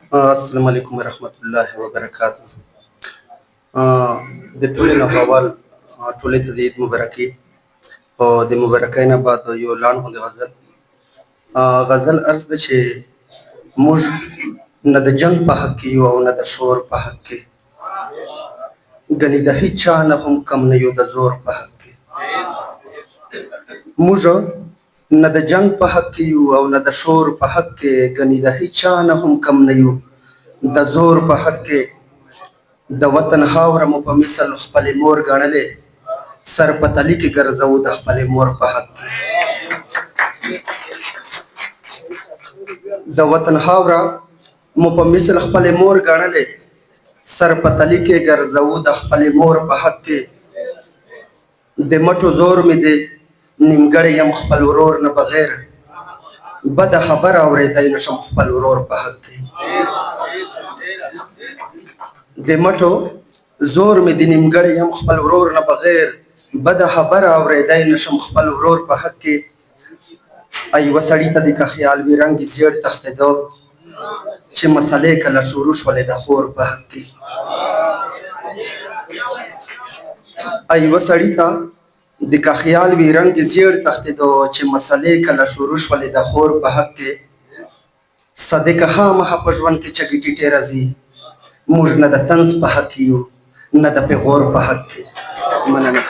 अस्सलामु अलैकुम वरहमतुल्लाहि वबरकातुह। د ټولې نه اول ټولې ته د عید مبارکي او د مبارکۍ نه بعد یو لاڼ غوندې غزل عرض ده چې موږ نه د جنګ په حق کې یو او نه د شور په حق کې، ګنې د هیچ چا نه هم کم نه یو د زور په حق کې. موږ نه د جنگ په حق کې یو او نه د شور په حق کې، ګنې د هیچ چا نه هم کم نه یو د زور په حق کې. د وطن خاوره مو په مثل خپلې مور ګڼلې، سر په تلي کې ګرځو د خپلې مور په حق کې. د وطن خاوره مو په مثل خپلې مور ګڼلې، سر په تلي کې ګرځو د خپلې مور په حق کې. د مټو زور مې دی نیمګړی یم خپل ورور نه بغیر، بده خبره اورېدی نشم خپل ورور په حق کې. د مټو زور مې د نیمګړی یم خپل ورور نه بغیر، بده خبره اورېدی نشم خپل ورور په حق کې. یوه سړي ته د که خیال وي رنګ یې زیړ تښتېده، چې مسلې کله شروع شولې د خور په حق کې. یوه سړي ته د که خیال وي رنګ یې زیړ تښتېده، چې مسلې کله شروع شولې د خور په حق کې. صدقه خامخا په ژوند کې چږې ټیټې راځي، موږ نه د طنز په حق یو نه د پیغور په حق کې. مننه.